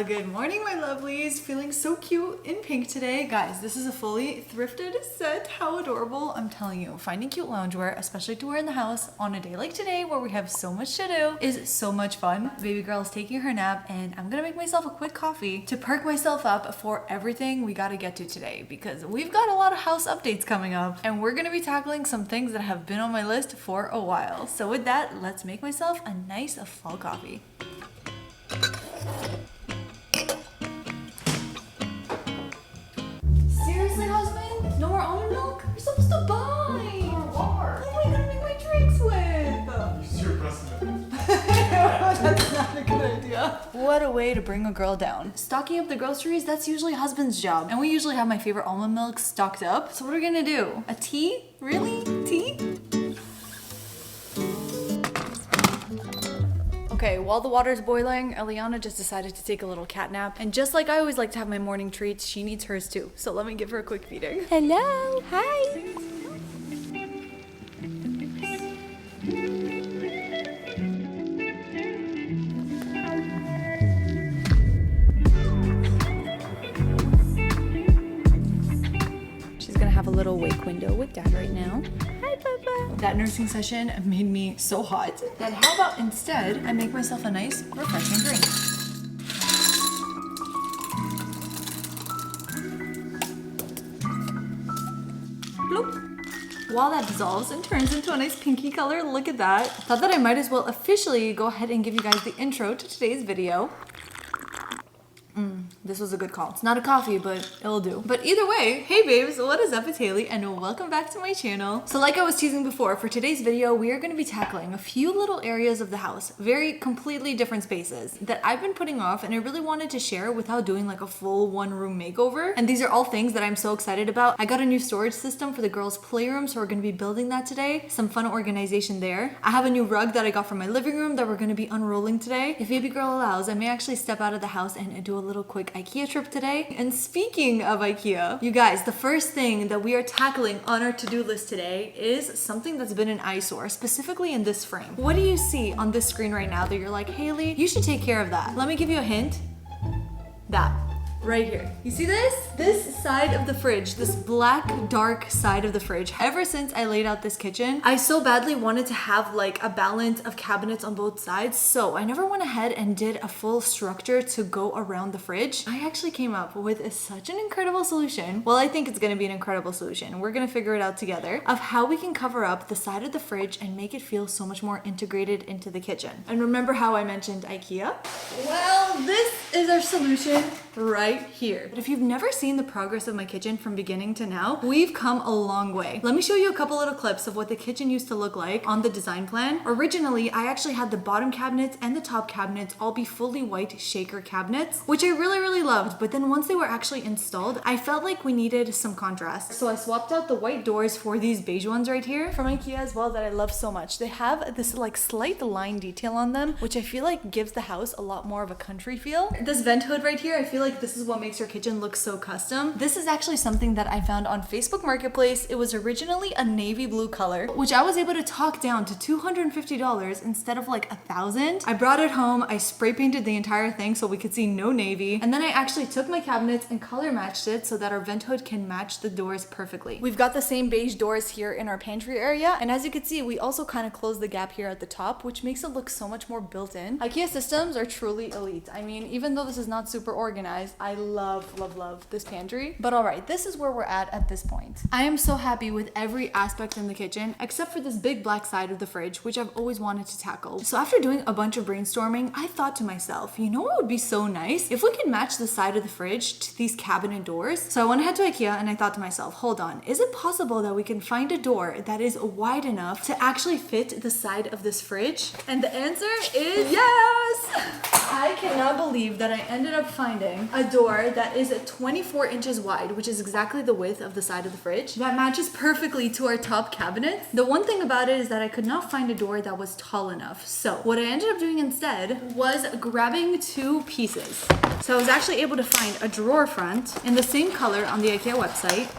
Good morning, my lovelies. Feeling so cute in pink today. Guys, this is a fully thrifted set. How adorable. I'm telling you, finding cute loungewear, especially to wear in the house on a day like today where we have so much to do, is so much fun. Baby girl is taking her nap and I'm gonna make myself a quick coffee to perk myself up for everything we gotta get to today because we've got a lot of house updates coming up and we're gonna be tackling some things that have been on my list for a while. So with that, let's make myself a nice fall coffee. Seriously, husband? No more almond milk? You're supposed to buy! More. What am I gonna make my drinks with? Use your precedent. That's not a good idea. What a way to bring a girl down. Stocking up the groceries, that's usually husband's job. And we usually have my favorite almond milk stocked up. So what are we gonna do? A tea? Really? Tea? Okay, while the water's boiling, Eliana just decided to take a little cat nap. And just like I always like to have my morning treats, she needs hers too. So let me give her a quick feeding. Hello, hi. She's gonna have a little wake window with dad right now. Hi, Papa. That nursing session made me so hot that how about instead I make myself a nice, refreshing drink. Bloop. While that dissolves and turns into a nice pinky color, look at that. Thought that I might as well officially go ahead and give you guys the intro to today's video. This was a good call. It's not a coffee, but it'll do. But either way, hey babes, what is up? It's Haley and welcome back to my channel. So like I was teasing before, for today's video, we are going to be tackling a few little areas of the house, very completely different spaces that I've been putting off and I really wanted to share without doing like a full one-room makeover. And these are all things that I'm so excited about. I got a new storage system for the girls' playroom, so we're going to be building that today. Some fun organization there. I have a new rug that I got from my living room that we're going to be unrolling today. If baby girl allows, I may actually step out of the house and do a little quick IKEA trip today. And speaking of IKEA, you guys, the first thing that we are tackling on our to-do list today is something that's been an eyesore, specifically in this frame. What do you see on this screen right now that you're like, Haley, you should take care of that? Let me give you a hint. That. Right here. You see this? This side of the fridge, this black, dark side of the fridge. Ever since I laid out this kitchen, I so badly wanted to have like a balance of cabinets on both sides. So I never went ahead and did a full structure to go around the fridge. I actually came up with such an incredible solution. Well, I think it's gonna be an incredible solution. We're gonna figure it out together of how we can cover up the side of the fridge and make it feel so much more integrated into the kitchen. And remember how I mentioned IKEA? Well, this is our solution right here. But if you've never seen the progress of my kitchen from beginning to now, we've come a long way. Let me show you a couple little clips of what the kitchen used to look like on the design plan. Originally, I actually had the bottom cabinets and the top cabinets all be fully white shaker cabinets, which I really loved. But then once they were actually installed, I felt like we needed some contrast. So I swapped out the white doors for these beige ones right here from IKEA as well that I love so much. They have this like slight line detail on them, which I feel like gives the house a lot more of a country feel. This vent hood right here, I feel like this is what makes your kitchen looks so custom. This is actually something that I found on Facebook Marketplace. It was originally a navy blue color, which I was able to talk down to $250 instead of like $1,000. I brought it home, I spray painted the entire thing so we could see no navy, and then I actually took my cabinets and color matched it so that our vent hood can match the doors perfectly. We've got the same beige doors here in our pantry area, and as you can see, we also kind of closed the gap here at the top, which makes it look so much more built in. IKEA systems are truly elite. I mean, even though this is not super organized, I love this pantry. But all right, this is where we're at this point. I am so happy with every aspect in the kitchen except for this big black side of the fridge, which I've always wanted to tackle. So after doing a bunch of brainstorming, I thought to myself, you know what would be so nice? If we could match the side of the fridge to these cabinet doors. So I went ahead to IKEA and I thought to myself, hold on, is it possible that we can find a door that is wide enough to actually fit the side of this fridge? And the answer is yes! I cannot believe that I ended up finding a door that is 24 inches wide, which is exactly the width of the side of the fridge. That matches perfectly to our top cabinets. The one thing about it is that I could not find a door that was tall enough. So what I ended up doing instead was grabbing two pieces. So I was actually able to find a drawer front in the same color on the IKEA website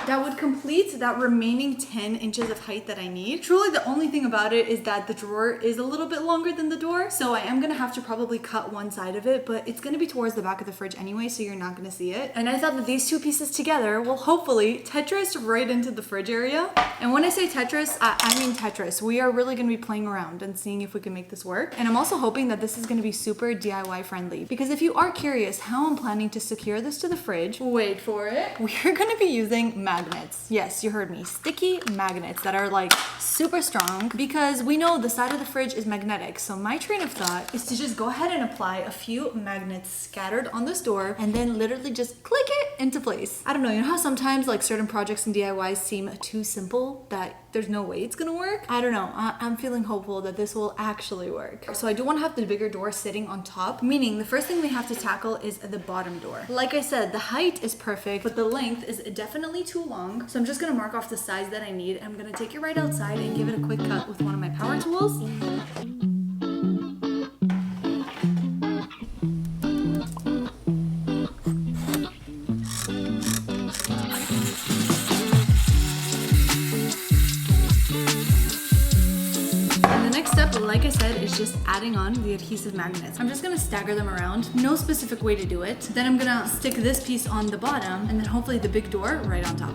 that would complete that remaining 10 inches of height that I need. Truly, the only thing about it is that the drawer is a little bit longer than the door, so I am gonna have to probably cut one side of it, but it's gonna be towards the back of the fridge anyway, so you're not gonna see it. And I thought that these two pieces together will hopefully Tetris right into the fridge area. And when I say Tetris, I mean Tetris. We are really gonna be playing around and seeing if we can make this work. And I'm also hoping that this is gonna be super DIY friendly, because if you are curious how I'm planning to secure this to the fridge, wait for it, we're gonna be using magnets. Yes, you heard me, sticky magnets that are like super strong, because we know the side of the fridge is magnetic. So my train of thought is to just go ahead and apply a few magnets scattered on this door and then literally just click it into place. I don't know, you know how sometimes like certain projects and DIYs seem too simple that there's no way it's gonna work? I don't know, I'm feeling hopeful that this will actually work. So I do want to have the bigger door sitting on top, meaning the first thing we have to tackle is the bottom door. Like I said, the height is perfect, but the length is definitely too long. So I'm just gonna mark off the size that I need. I'm gonna take it right outside and give it a quick cut with one of my power tools. Like I said, is just adding on the adhesive magnets. I'm just gonna stagger them around. No specific way to do it. Then I'm gonna stick this piece on the bottom and then hopefully the big door right on top.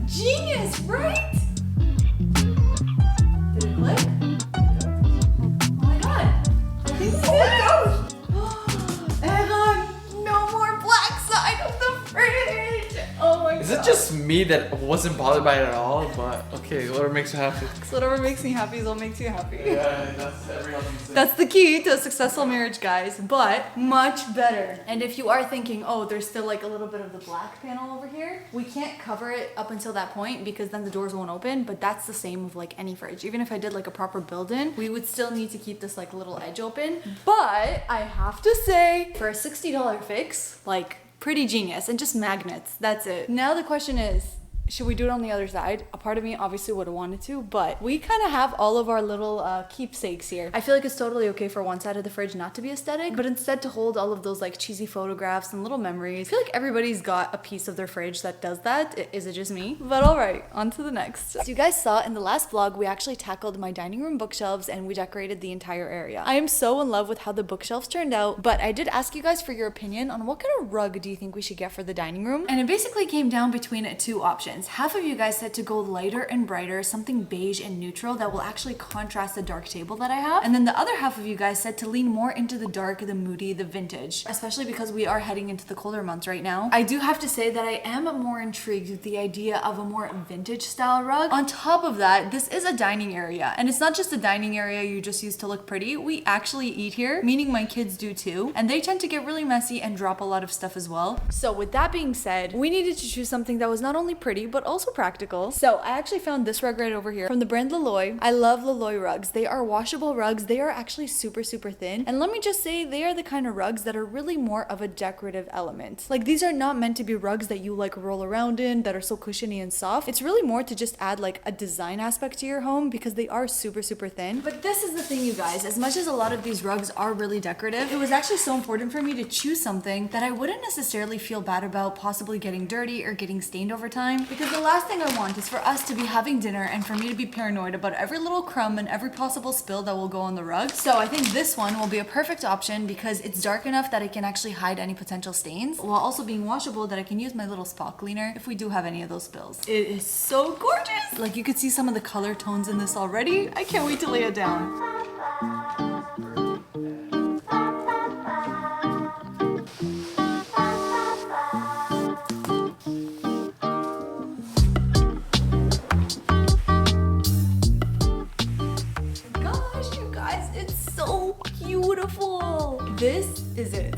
Genius, right? Did it click? Oh my god. I think we did it. And no more black side of the fridge. Oh my god. Is it just me that wasn't bothered by it at all? But okay, whatever makes you happy. Whatever makes me happy is what makes you happy. Yeah, that's everyone can say. That's the key to a successful marriage, guys, but much better. And if you are thinking, oh, there's still like a little bit of the black panel over here, we can't cover it up until that point because then the doors won't open, but that's the same with like any fridge. Even if I did like a proper build-in, we would still need to keep this like little edge open. But I have to say, for a $60 fix, like pretty genius, and just magnets, that's it. Now the question is, should we do it on the other side? A part of me obviously would have wanted to, but we kind of have all of our little keepsakes here. I feel like it's totally okay for one side of the fridge not to be aesthetic, but instead to hold all of those like cheesy photographs and little memories. I feel like everybody's got a piece of their fridge that does that. Is it just me? But all right, on to the next. So you guys saw in the last vlog, we actually tackled my dining room bookshelves and we decorated the entire area. I am so in love with how the bookshelves turned out, but I did ask you guys for your opinion on what kind of rug do you think we should get for the dining room? And it basically came down between two options. Half of you guys said to go lighter and brighter, something beige and neutral that will actually contrast the dark table that I have. And then the other half of you guys said to lean more into the dark, the moody, the vintage, especially because we are heading into the colder months right now. I do have to say that I am more intrigued with the idea of a more vintage style rug. On top of that, this is a dining area, and it's not just a dining area you just use to look pretty. We actually eat here, meaning my kids do too, and they tend to get really messy and drop a lot of stuff as well. So with that being said, we needed to choose something that was not only pretty but also practical. So I actually found this rug right over here from the brand Laloy. I love Laloy rugs. They are washable rugs. They are actually super thin, and let me just say, they are the kind of rugs that are really more of a decorative element. Like, these are not meant to be rugs that you like roll around in that are so cushiony and soft. It's really more to just add like a design aspect to your home because they are super thin. But this is the thing, you guys, as much as a lot of these rugs are really decorative, it was actually so important for me to choose something that I wouldn't necessarily feel bad about possibly getting dirty or getting stained over time, because the last thing I want is for us to be having dinner and for me to be paranoid about every little crumb and every possible spill that will go on the rug. So I think this one will be a perfect option because it's dark enough that it can actually hide any potential stains while also being washable that I can use my little spot cleaner if we do have any of those spills. It is so gorgeous. Like, you could see some of the color tones in this already. I can't wait to lay it down. Beautiful. This is it.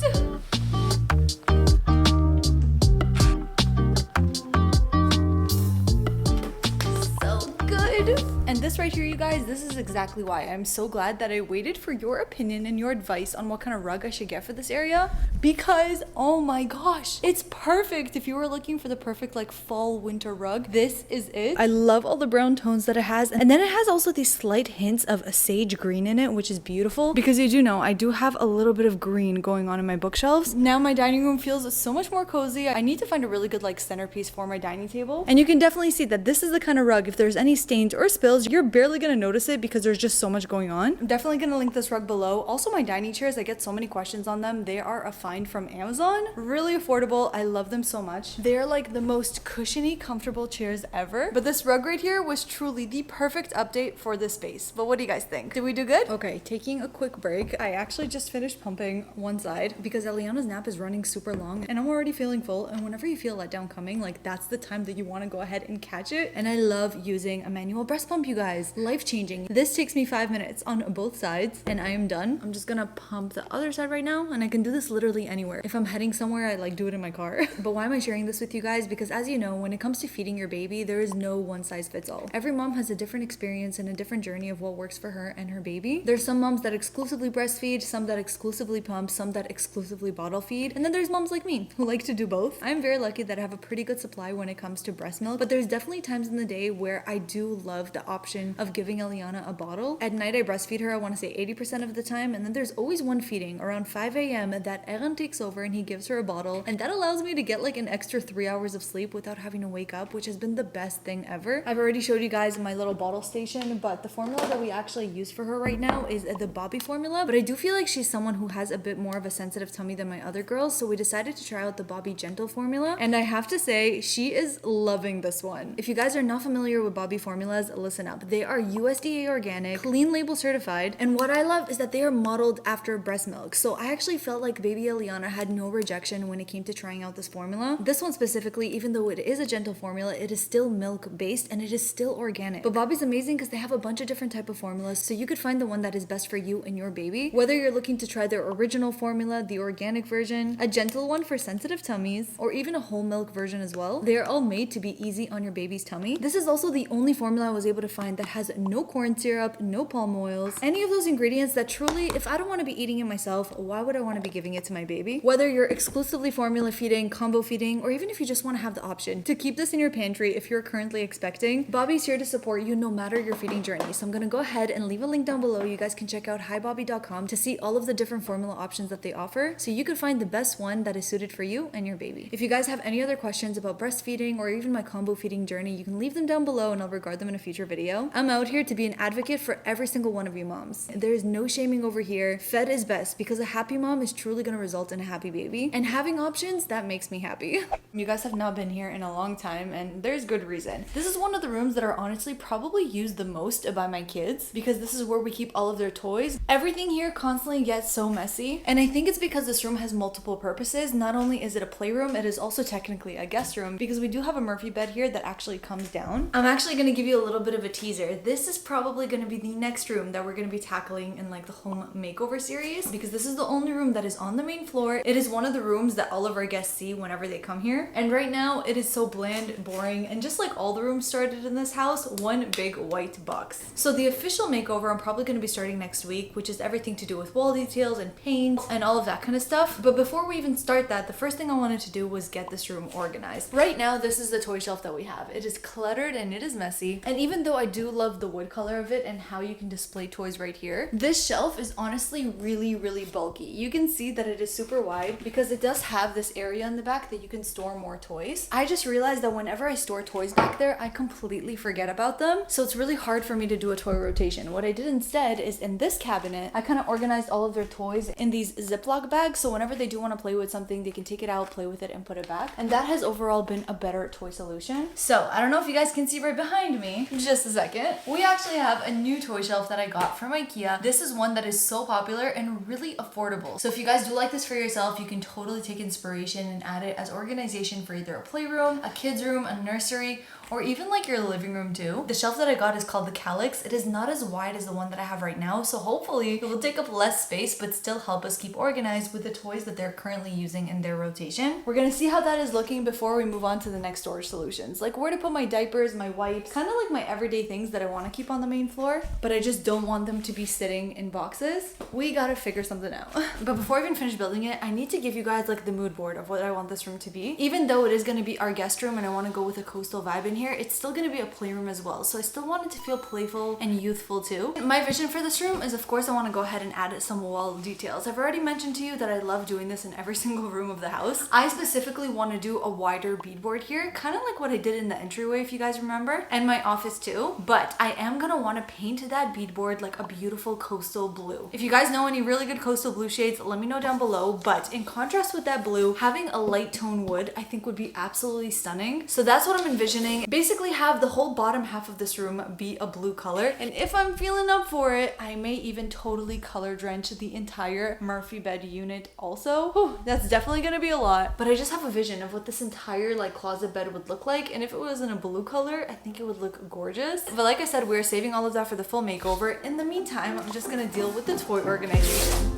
So good. this right here, you guys, this is exactly why I'm so glad that I waited for your opinion and your advice on what kind of rug I should get for this area, because oh my gosh, it's perfect. If you were looking for the perfect like fall winter rug, this is it. I love all the brown tones that it has, and then it has also these slight hints of a sage green in it, which is beautiful because you do know I do have a little bit of green going on in my bookshelves. Now my dining room feels so much more cozy. I need to find a really good like centerpiece for my dining table, and you can definitely see that this is the kind of rug, if there's any stains or spills, you're barely gonna notice it because there's just so much going on. I'm definitely gonna link this rug below. Also, my dining chairs, I get so many questions on them. They are a find from Amazon. Really affordable. I love them so much. They're like the most cushiony, comfortable chairs ever. But this rug right here was truly the perfect update for this space. But what do you guys think? Did we do good? Okay, taking a quick break. I actually just finished pumping one side because Eliana's nap is running super long and I'm already feeling full. And whenever you feel let down coming, like that's the time that you want to go ahead and catch it. And I love using a manual breast pump, you guys. Life-changing. This takes me 5 minutes on both sides and I am done. I'm just gonna pump the other side right now, and I can do this literally anywhere. If I'm heading somewhere, I like do it in my car. But why am I sharing this with you guys? Because as you know, when it comes to feeding your baby, there is no one size fits all. Every mom has a different experience and a different journey of what works for her and her baby. There's some moms that exclusively breastfeed, some that exclusively pump, some that exclusively bottle feed, and then there's moms like me who like to do both. I'm very lucky that I have a pretty good supply when it comes to breast milk, but there's definitely times in the day where I do love the option of giving Eliana a bottle. At night I breastfeed her, I want to say 80% of the time, and then there's always one feeding around 5 a.m. that Aaron takes over and he gives her a bottle, and that allows me to get like an extra 3 hours of sleep without having to wake up, which has been the best thing ever. I've already showed you guys my little bottle station, but the formula that we actually use for her right now is the bobbie formula, but I do feel like she's someone who has a bit more of a sensitive tummy than my other girls, so we decided to try out the bobbie gentle formula, and I have to say she is loving this one. If you guys are not familiar with bobbie formulas, listen up. They are USDA organic, clean label certified, and what I love is that they are modeled after breast milk. So I actually felt like baby Eliana had no rejection when it came to trying out this formula. This one specifically, even though it is a gentle formula, it is still milk based and it is still organic. But Bobbie's amazing because they have a bunch of different type of formulas, so you could find the one that is best for you and your baby. Whether you're looking to try their original formula, the organic version, a gentle one for sensitive tummies, or even a whole milk version as well, they are all made to be easy on your baby's tummy. This is also the only formula I was able to find that has no corn syrup, no palm oils, any of those ingredients that truly, if I don't want to be eating it myself, why would I want to be giving it to my baby? Whether you're exclusively formula feeding, combo feeding, or even if you just want to have the option to keep this in your pantry if you're currently expecting, Bobbie's here to support you no matter your feeding journey. So I'm gonna go ahead and leave a link down below. You guys can check out hibobbie.com to see all of the different formula options that they offer, so you can find the best one that is suited for you and your baby. If you guys have any other questions about breastfeeding or even my combo feeding journey, you can leave them down below and I'll regard them in a future video. I'm out here to be an advocate for every single one of you moms. There is no shaming over here. Fed is best because a happy mom is truly going to result in a happy baby, and having options, that makes me happy. You guys have not been here in a long time, and there's good reason. This is one of the rooms that are honestly probably used the most by my kids because this is where we keep all of their toys. Everything here constantly gets so messy, and I think it's because this room has multiple purposes. Not only is it a playroom, it is also technically a guest room because we do have a Murphy bed here that actually comes down. I'm actually going to give you a little bit of a teaser. This is probably going to be the next room that we're going to be tackling in like the home makeover series because this is the only room that is on the main floor. It is one of the rooms that all of our guests see whenever they come here, and right now it is so bland, boring, and just like all the rooms started in this house, one big white box. So the official makeover I'm probably going to be starting next week, which is everything to do with wall details and paint and all of that kind of stuff. But before we even start that, the first thing I wanted to do was get this room organized. Right now this is the toy shelf that we have. It is cluttered and it is messy, and even though I do love the wood color of it and how you can display toys right here, this shelf is honestly really bulky. You can see that it is super wide because it does have this area in the back that you can store more toys. I just realized that whenever I store toys back there, I completely forget about them, so it's really hard for me to do a toy rotation. What I did instead is in this cabinet, I kind of organized all of their toys in these Ziploc bags, so whenever they do want to play with something, they can take it out, play with it, and put it back, and that has overall been a better toy solution. So I don't know if you guys can see right behind me, just a second, we actually have a new toy shelf that I got from IKEA. This is one that is so popular and really affordable, so if you guys do like this for yourself, you can totally take inspiration and add it as organization for either a playroom, a kids room, a nursery, or even like your living room too. The shelf that I got is called the Calyx. It is not as wide as the one that I have right now, so hopefully it will take up less space but still help us keep organized with the toys that they're currently using in their rotation. We're gonna see how that is looking before we move on to the next storage solutions, like where to put my diapers, my wipes, kind of like my everyday things that I want to keep on the main floor, but I just don't want them to be sitting in boxes. We gotta figure something out. But before I even finish building it, I need to give you guys like the mood board of what I want this room to be. Even though it is going to be our guest room and I want to go with a coastal vibe in here, it's still going to be a playroom as well. So I still want it to feel playful and youthful too. My vision for this room is, of course, I want to go ahead and add some wall details. I've already mentioned to you that I love doing this in every single room of the house. I specifically want to do a wider beadboard here, kind of like what I did in the entryway, if you guys remember, and my office too. But I am going to want to paint that beadboard like a beautiful coastal blue. If you guys know any really good coastal blue shades, let me know down below. But in contrast with that blue, having a light tone wood I think would be absolutely stunning. So that's what I'm envisioning. Basically have the whole bottom half of this room be a blue color, and if I'm feeling up for it, I may even totally color drench the entire Murphy bed unit also. Whew, that's definitely gonna be a lot, but I just have a vision of what this entire like closet bed would look like, and if it was in a blue color, I think it would look gorgeous. But like I said, we're saving all of that for the full makeover. In the meantime, I'm just gonna deal with the toy organization.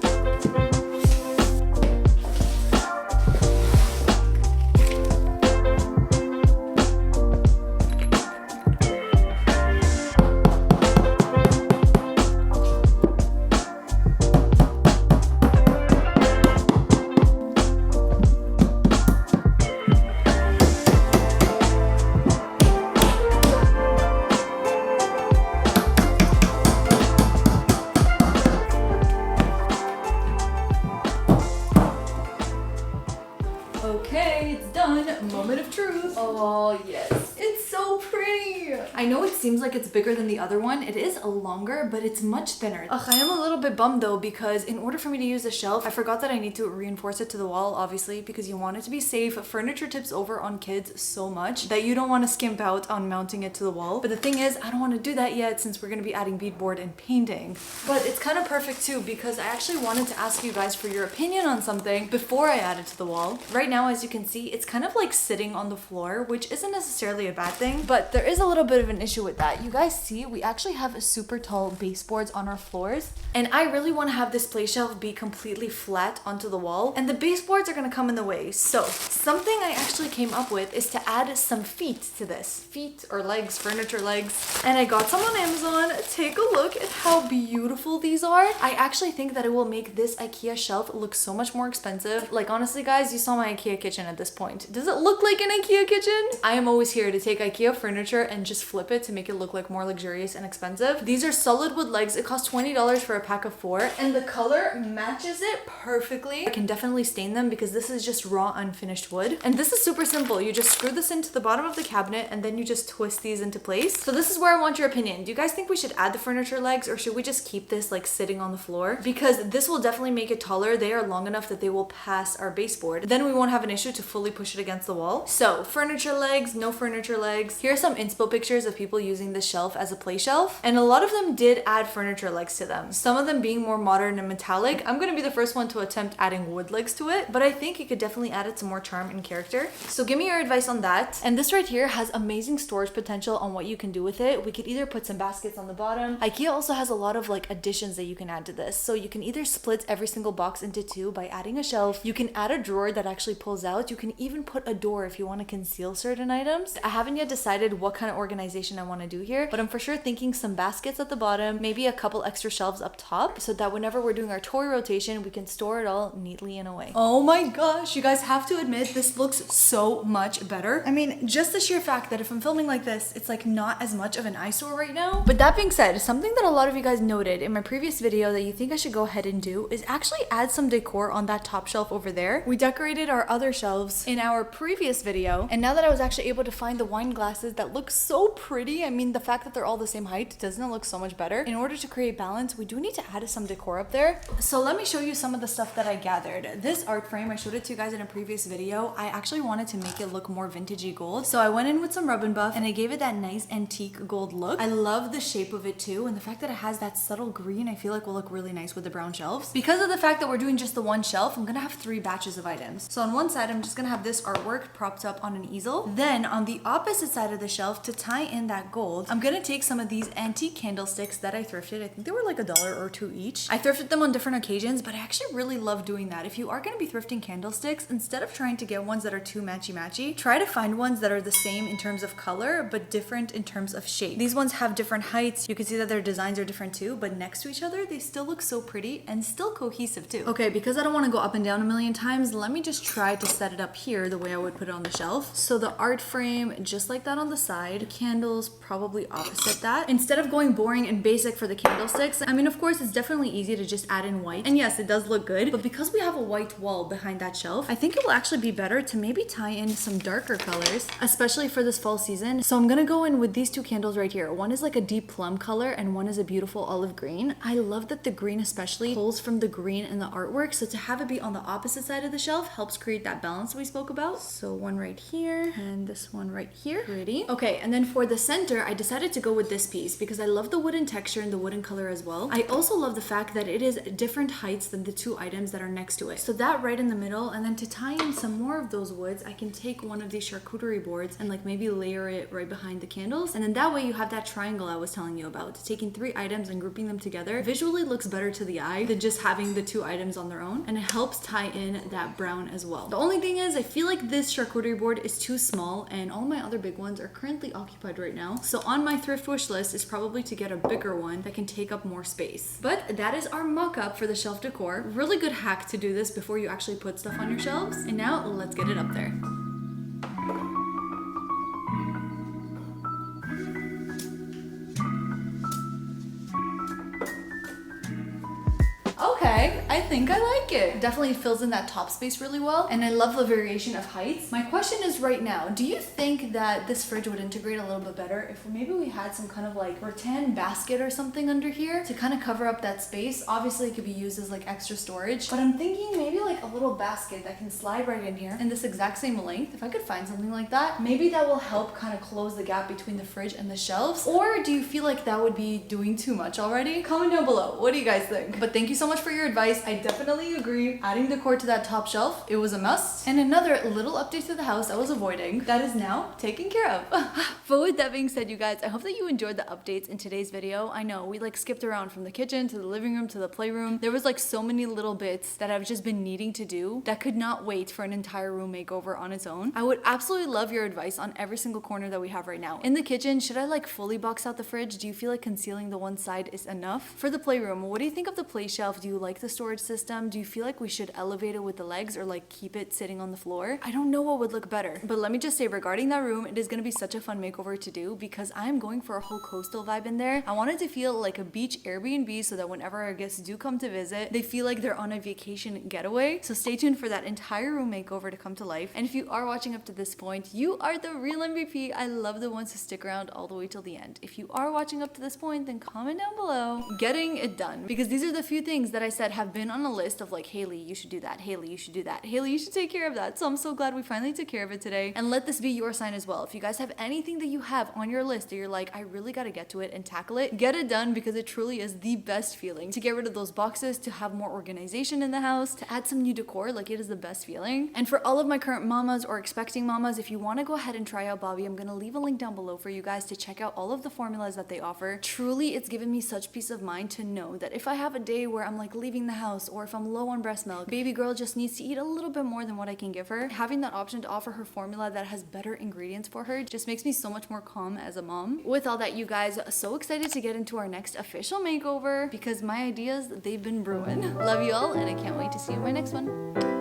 Okay, it's done. Moment of truth. Oh, yes. It's so pretty. I know it seems like it's bigger than the other one. It is longer, but it's much thinner. Ugh, I am a little bit bummed though, because in order for me to use the shelf, I forgot that I need to reinforce it to the wall, obviously, because you want it to be safe. Furniture tips over on kids so much that you don't want to skimp out on mounting it to the wall. But the thing is, I don't want to do that yet since we're going to be adding beadboard and painting. But it's kind of perfect too, because I actually wanted to ask you guys for your opinion on something before I add it to the wall. Right now, as you can see, it's kind of like sitting on the floor, which isn't necessarily a bad thing, but there is a little bit of an issue with that. You guys see, we actually have super tall baseboards on our floors, and I really want to have this play shelf be completely flat onto the wall, and the baseboards are going to come in the way. So something I actually came up with is to add some feet to this. Feet or legs, furniture legs. And I got some on Amazon. Take a look at how beautiful these are. I actually think that it will make this IKEA shelf look so much more expensive. Like honestly guys, you saw my IKEA kitchen at this point. Does it look like an IKEA kitchen? I am always here to take IKEA furniture and just flip it to make it look like more luxurious and expensive. These are solid wood legs. It costs $20 for a pack of 4, and the color matches it perfectly. I can definitely stain them because this is just raw unfinished wood. And this is super simple. You just screw this into the bottom of the cabinet and then you just twist these into place. So this is where I want your opinion. Do you guys think we should add the furniture legs, or should we just keep this like sitting on the floor? Because this will definitely make it taller. They are long enough that they will pass our baseboard. Then we won't have an issue to fully push it against the wall. So furniture legs, no furniture legs. Here are some inspo pictures of people using this shelf as a play shelf, and a lot of them did add furniture legs to them. Some of them being more modern and metallic. I'm gonna be the first one to attempt adding wood legs to it, but I think you could definitely add it some more charm and character. So give me your advice on that. And this right here has amazing storage potential on what you can do with it. We could either put some baskets on the bottom. IKEA also has a lot of like additions that you can add to this. So you can either split every single box into 2 by adding a shelf. You can add a drawer that actually pulls out. You can even put a door if you want to conceal certain items. I haven't yet decided what kind of organization I want to do here, but I'm for sure thinking some baskets at the bottom, maybe a couple extra shelves up top, so that whenever we're doing our toy rotation, we can store it all neatly in a way. Oh my gosh, you guys have to admit this looks so much better. I mean, just the sheer fact that if I'm filming like this, it's like not as much of an eyesore right now. But that being said, something that a lot of you guys noted in my previous video that you think I should go ahead and do is actually add some decor on that top shelf over there. We decorated our other shelves in our previous video, and now that I was actually able to find the wine glasses that look so pretty, I mean, the fact that they're all the same height doesn't look so much better. In order to create balance, we do need to add some decor up there. So let me show you some of the stuff that I gathered. This art frame, I showed it to you guys in a previous video. I actually wanted to make it look more vintagey gold, so I went in with some rub and buff and I gave it that nice antique gold look. I love the shape of it too, and the fact that it has that subtle green I feel like will look really nice with the brown shelves. Because of the fact that we're doing just the one shelf, I'm gonna have 3 batches of items. So on one side, I'm just gonna have this artwork propped up on an easel. Then on the opposite side side of the shelf, to tie in that gold, I'm gonna take some of these antique candlesticks that I thrifted. I think they were like $1 or $2 each. I thrifted them on different occasions, but I actually really love doing that. If you are gonna be thrifting candlesticks, instead of trying to get ones that are too matchy-matchy, try to find ones that are the same in terms of color, but different in terms of shape. These ones have different heights. You can see that their designs are different too, but next to each other, they still look so pretty and still cohesive too. Okay, because I don't wanna go up and down a million times, let me just try to set it up here the way I would put it on the shelf. So the art frame, just like that on the side, the candles probably opposite that. Instead of going boring and basic for the candlesticks, I mean, of course, it's definitely easy to just add in white. And yes, it does look good, but because we have a white wall behind that shelf, I think it will actually be better to maybe tie in some darker colors, especially for this fall season. So I'm gonna go in with these two candles right here. One is like a deep plum color and one is a beautiful olive green. I love that the green especially pulls from the green in the artwork, so to have it be on the opposite side of the shelf helps create that balance we spoke about. So one right here and this one right here. Pretty. Okay, and then for the center, I decided to go with this piece because I love the wooden texture and the wooden color as well. I also love the fact that it is different heights than the two items that are next to it. So that right in the middle, and then to tie in some more of those woods, I can take one of these charcuterie boards and like maybe layer it right behind the candles. And then that way you have that triangle I was telling you about. Taking 3 items and grouping them together visually looks better to the eye than just having the 2 items on their own. And it helps tie in that brown as well. The only thing is I feel like this charcuterie board is too small and all my other big ones are currently occupied right now. So on my thrift wish list is probably to get a bigger one that can take up more space. But that is our mock-up for the shelf decor. Really good hack to do this before you actually put stuff on your shelves. And now let's get it up there. Okay, I think I like it. Definitely fills in that top space really well, and I love the variation of heights. My question is right now, do you think that this fridge would integrate a little bit better if maybe we had some kind of like rattan basket or something under here to kind of cover up that space? Obviously it could be used as like extra storage, but I'm thinking maybe like a little basket that can slide right in here in this exact same length. If I could find something like that, maybe that will help kind of close the gap between the fridge and the shelves. Or do you feel like that would be doing too much already? Comment down below. What do you guys think? But thank you so much for your advice. I definitely agree. Adding decor to that top shelf, it was a must. And another little update to the house I was avoiding that is now taken care of. But with that being said, you guys, I hope that you enjoyed the updates in today's video. I know we like skipped around from the kitchen to the living room to the playroom. There was like so many little bits that I've just been needing to do that could not wait for an entire room makeover on its own. I would absolutely love your advice on every single corner that we have right now. In the kitchen, should I like fully box out the fridge? Do you feel like concealing the one side is enough? For the playroom, what do you think of the play shelf? Do you like the storage system? Do you feel like we should elevate it with the legs or like keep it sitting on the floor? I don't know what would look better, but let me just say regarding that room, it is going to be such a fun makeover to do because I'm going for a whole coastal vibe in there. I wanted to feel like a beach Airbnb so that whenever our guests do come to visit, they feel like they're on a vacation getaway. So stay tuned for that entire room makeover to come to life. And if you are watching up to this point, you are the real MVP. I love the ones who stick around all the way till the end. If you are watching up to this point, then comment down below getting it done, because these are the few things that I said have been on a list of like, Haley, you should do that. Haley, you should do that. Haley, you should take care of that. So I'm so glad we finally took care of it today. And let this be your sign as well. If you guys have anything that you have on your list that you're like, I really got to get to it and tackle it, get it done, because it truly is the best feeling to get rid of those boxes, to have more organization in the house, to add some new decor. Like, it is the best feeling. And for all of my current mamas or expecting mamas, if you want to go ahead and try out Bobbie, I'm going to leave a link down below for you guys to check out all of the formulas that they offer. Truly, it's given me such peace of mind to know that if I have a day where I'm like leaving the house, or if I'm low on breast milk, baby girl just needs to eat a little bit more than what I can give her, having that option to offer her formula that has better ingredients for her just makes me so much more calm as a mom. With all that, you guys, so excited to get into our next official makeover because my ideas, they've been brewing. Love you all, and I can't wait to see you in my next one.